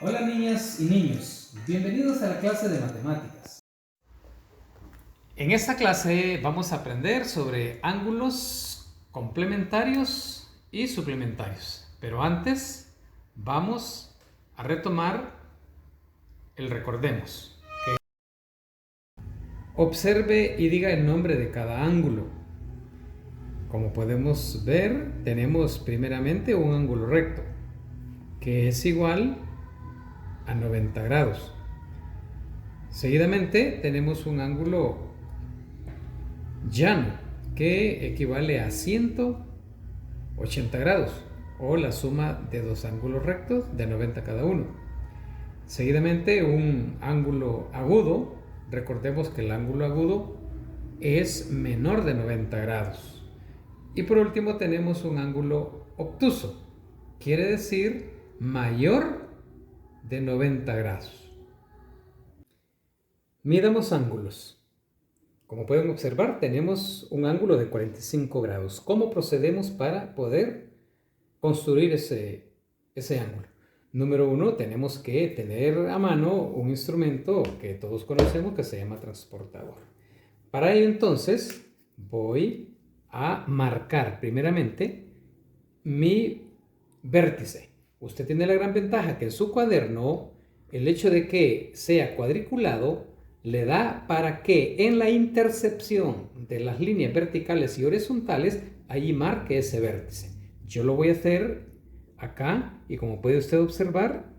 Hola niñas y niños, bienvenidos a la clase de matemáticas. En esta clase vamos a aprender sobre ángulos complementarios y suplementarios. Pero antes vamos a retomar el recordemos. Observe y diga el nombre de cada ángulo. Como podemos ver, tenemos primeramente un ángulo recto, que es igual a 90 grados. Seguidamente tenemos un ángulo llano, que equivale a 180 grados, o la suma de dos ángulos rectos de 90 cada uno. Seguidamente un ángulo agudo. Recordemos que el ángulo agudo es menor de 90 grados. Y por último tenemos un ángulo obtuso, quiere decir mayor de 90 grados. Midamos ángulos. Como pueden observar, tenemos un ángulo de 45 grados. ¿Cómo procedemos para poder construir ese ángulo? Número uno, tenemos que tener a mano un instrumento que todos conocemos que se llama transportador. Para ello, entonces, voy a marcar primeramente mi vértice. Usted tiene la gran ventaja que en su cuaderno, el hecho de que sea cuadriculado le da para que en la intercepción de las líneas verticales y horizontales, allí marque ese vértice. Yo lo voy a hacer acá y como puede usted observar,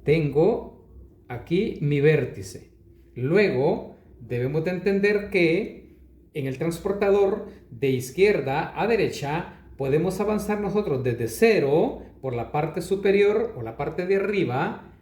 tengo aquí mi vértice. Luego debemos de entender que en el transportador de izquierda a derecha podemos avanzar nosotros desde 0 por la parte superior o la parte de arriba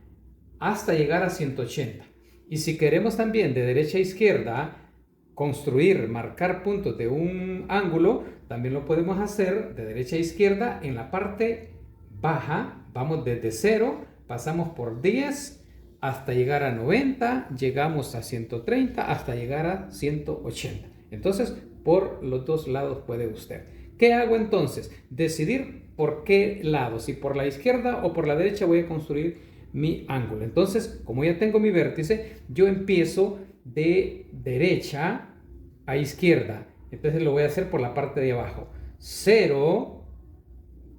hasta llegar a 180. Y si queremos también de derecha a izquierda construir, marcar puntos de un ángulo, también lo podemos hacer de derecha a izquierda en la parte baja. Vamos desde 0, pasamos por 10 hasta llegar a 90, llegamos a 130 hasta llegar a 180. Entonces, por los dos lados puede usted. ¿Qué hago entonces? Decidir por qué lado, si por la izquierda o por la derecha voy a construir mi ángulo. Entonces, como ya tengo mi vértice, yo empiezo de derecha a izquierda. Entonces lo voy a hacer por la parte de abajo. 0,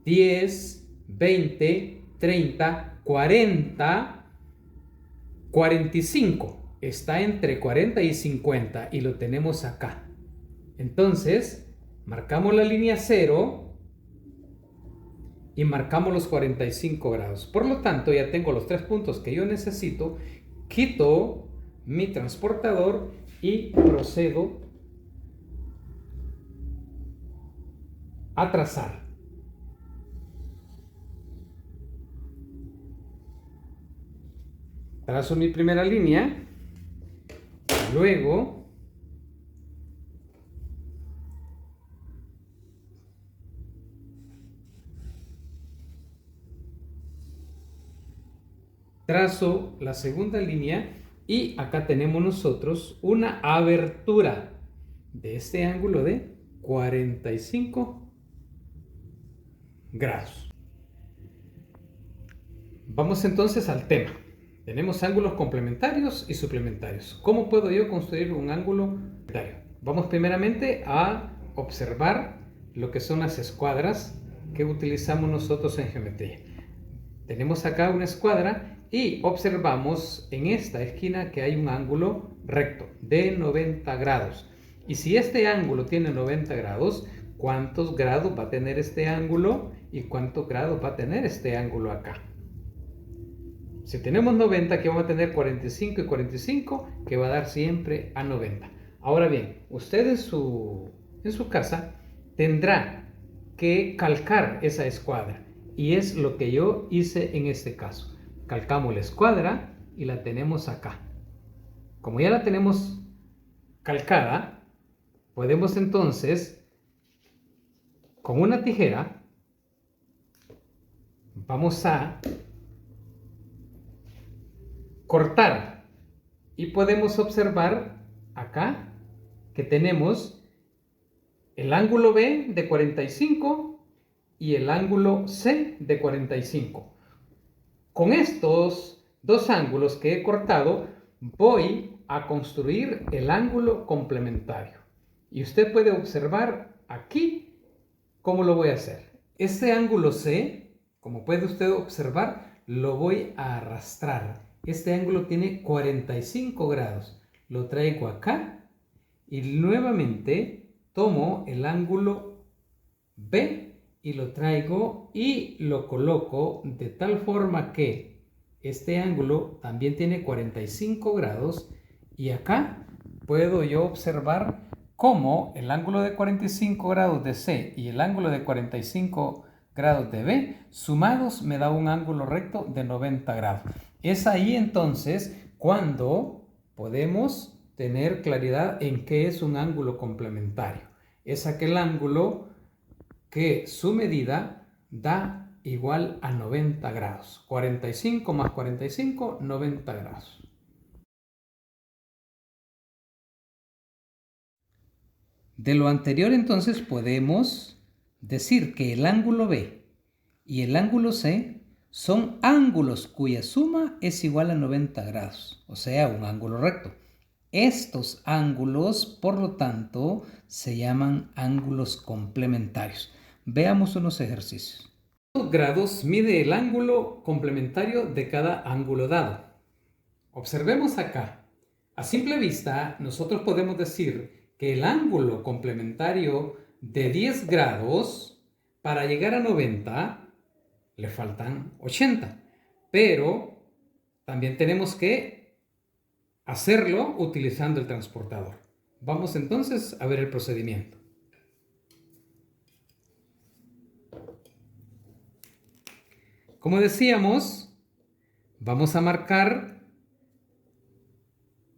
10, 20, 30, 40, 45. Está entre 40 y 50 y lo tenemos acá. Entonces, marcamos la línea 0 y marcamos los 45 grados. Por lo tanto, ya tengo los tres puntos que yo necesito. Quito mi transportador y procedo a trazar. Trazo mi primera línea. Luego trazo la segunda línea y acá tenemos nosotros una abertura de este ángulo de 45 grados. Vamos entonces al tema. Tenemos ángulos complementarios y suplementarios. ¿Cómo puedo yo construir un ángulo complementario? Vamos primeramente a observar lo que son las escuadras que utilizamos nosotros en geometría. Tenemos acá una escuadra y observamos en esta esquina que hay un ángulo recto de 90 grados. Y si este ángulo tiene 90 grados, ¿cuántos grados va a tener este ángulo y cuántos grados va a tener este ángulo acá? Si tenemos 90, aquí vamos a tener 45 y 45, que va a dar siempre a 90. Ahora bien, usted en su casa tendrá que calcar esa escuadra. Y es lo que yo hice en este caso. Calcamos la escuadra y la tenemos acá. Como ya la tenemos calcada, podemos entonces, con una tijera, vamos a cortar. Y podemos observar acá que tenemos el ángulo B de 45 y el ángulo C de 45. Con estos dos ángulos que he cortado, voy a construir el ángulo complementario. Y usted puede observar aquí cómo lo voy a hacer. Este ángulo C, como puede usted observar, lo voy a arrastrar. Este ángulo tiene 45 grados. Lo traigo acá y nuevamente tomo el ángulo B y lo traigo y lo coloco de tal forma que este ángulo también tiene 45 grados y acá puedo yo observar cómo el ángulo de 45 grados de C y el ángulo de 45 grados de B sumados me da un ángulo recto de 90 grados. Es ahí entonces cuando podemos tener claridad en qué es un ángulo complementario. Es aquel ángulo que su medida da igual a 90 grados. 45 más 45, 90 grados. De lo anterior entonces podemos decir que el ángulo B y el ángulo C son ángulos cuya suma es igual a 90 grados, o sea, un ángulo recto. Estos ángulos, por lo tanto, se llaman ángulos complementarios. Veamos unos ejercicios. ¿Cuántos grados mide el ángulo complementario de cada ángulo dado? Observemos acá. A simple vista, nosotros podemos decir que el ángulo complementario de 10 grados, para llegar a 90, le faltan 80. Pero también tenemos que hacerlo utilizando el transportador. Vamos entonces a ver el procedimiento. Como decíamos, vamos a marcar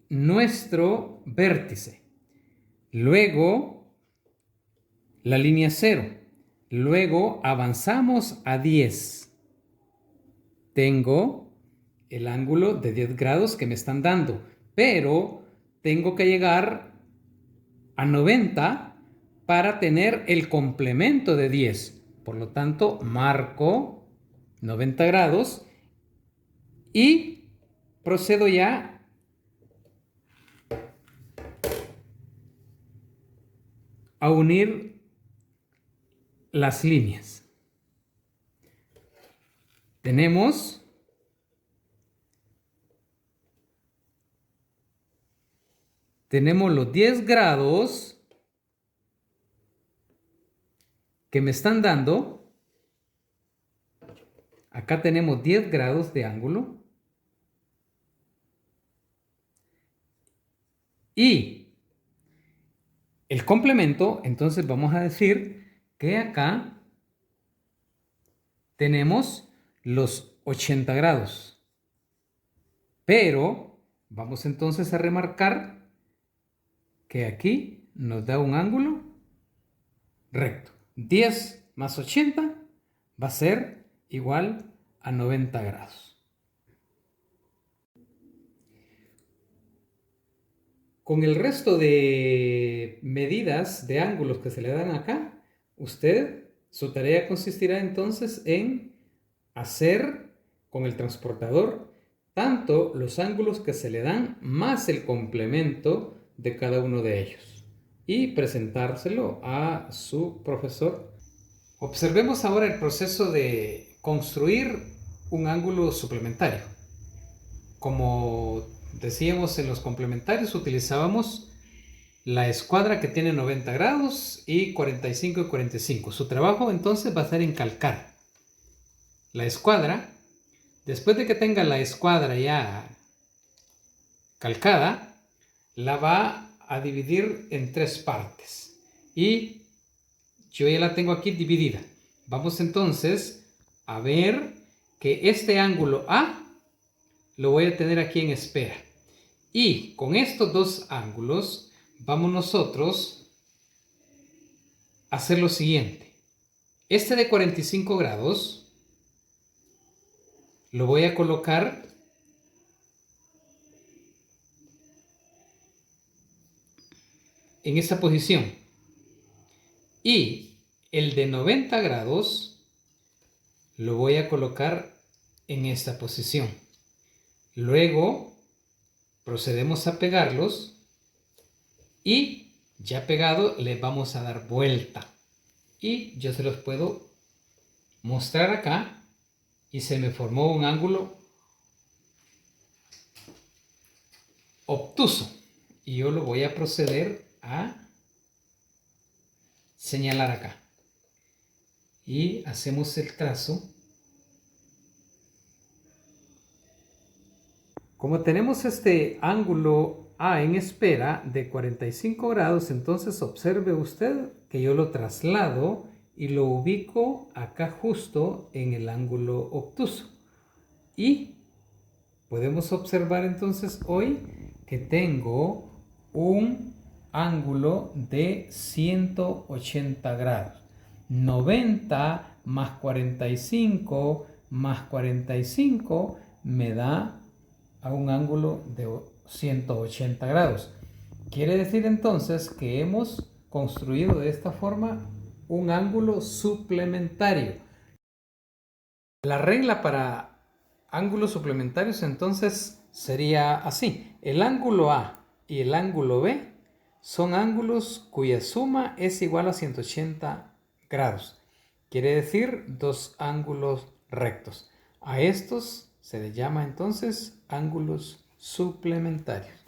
nuestro vértice. Luego, la línea 0. Luego avanzamos a 10. Tengo el ángulo de 10 grados que me están dando, pero tengo que llegar a 90 para tener el complemento de 10. Por lo tanto, marco 90 grados y procedo ya a unir las líneas. Tenemos los 10 grados que me están dando. Acá tenemos 10 grados de ángulo. Y el complemento, entonces vamos a decir que acá tenemos los 80 grados. Pero vamos entonces a remarcar que aquí nos da un ángulo recto. 10 más 80 va a ser igual a 90 grados. Con el resto de medidas de ángulos que se le dan acá, su tarea consistirá entonces en hacer con el transportador tanto los ángulos que se le dan más el complemento de cada uno de ellos y presentárselo a su profesor. Observemos ahora el proceso de construir un ángulo suplementario. Como decíamos en los complementarios, utilizábamos la escuadra que tiene 90 grados y 45 y 45. Su trabajo entonces va a ser en calcar la escuadra. Después de que tenga la escuadra ya calcada, la va a dividir en 3 partes. Y yo ya la tengo aquí dividida. Vamos entonces a ver que este ángulo A lo voy a tener aquí en espera. Y con estos dos ángulos vamos nosotros a hacer lo siguiente. Este de 45 grados lo voy a colocar en esa posición. Y el de 90 grados lo voy a colocar en esta posición. Luego procedemos a pegarlos y ya pegado le vamos a dar vuelta. Y yo se los puedo mostrar acá y se me formó un ángulo obtuso. Y yo lo voy a proceder a señalar acá. Y hacemos el trazo. Como tenemos este ángulo A en espera de 45 grados, entonces observe usted que yo lo traslado y lo ubico acá justo en el ángulo obtuso. Y podemos observar entonces hoy que tengo un ángulo de 180 grados. 90 más 45 más 45 me da a un ángulo de 180 grados. Quiere decir entonces que hemos construido de esta forma un ángulo suplementario. La regla para ángulos suplementarios entonces sería así. El ángulo A y el ángulo B son ángulos cuya suma es igual a 180 grados. Quiere decir dos ángulos rectos. A estos se les llama entonces ángulos suplementarios.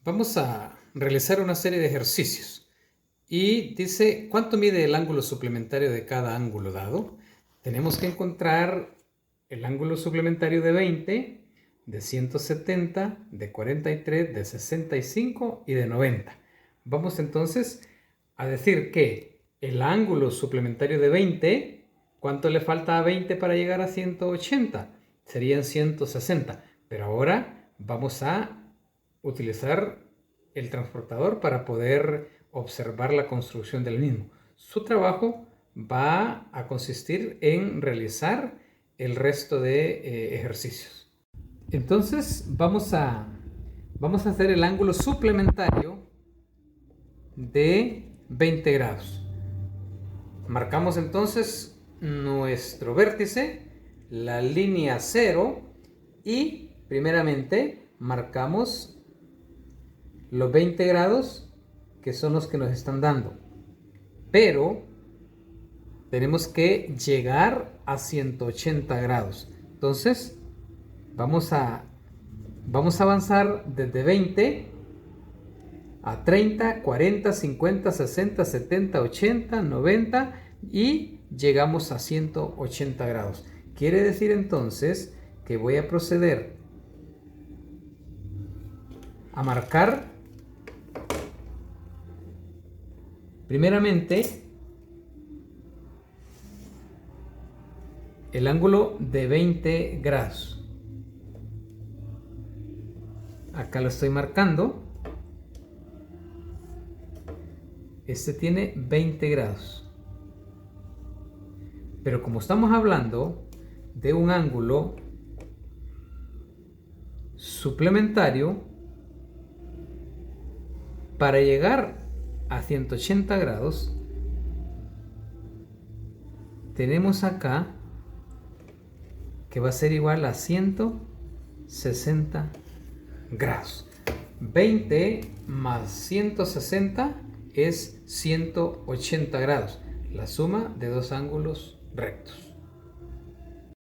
Vamos a realizar una serie de ejercicios. Y dice, ¿cuánto mide el ángulo suplementario de cada ángulo dado? Tenemos que encontrar el ángulo suplementario de 20, de 170, de 43, de 65 y de 90. Vamos entonces a decir que el ángulo suplementario de 20, ¿cuánto le falta a 20 para llegar a 180? Serían 160. Pero ahora vamos a utilizar el transportador para poder observar la construcción del mismo. Su trabajo va a consistir en realizar el resto de ejercicios. Entonces vamos a hacer el ángulo suplementario de 20 grados. Marcamos entonces nuestro vértice, la línea 0, y primeramente marcamos los 20 grados que son los que nos están dando. Pero tenemos que llegar a 180 grados. Entonces vamos a avanzar desde 20 a 30, 40, 50, 60, 70, 80, 90 y llegamos a 180 grados. Quiere decir entonces que voy a proceder a marcar primeramente el ángulo de 20 grados. Acá lo estoy marcando. Este tiene 20 grados. Pero como estamos hablando de un ángulo suplementario, para llegar a 180 grados, tenemos acá que va a ser igual a 160 grados. 20 más 160 es 180 grados, la suma de dos ángulos rectos.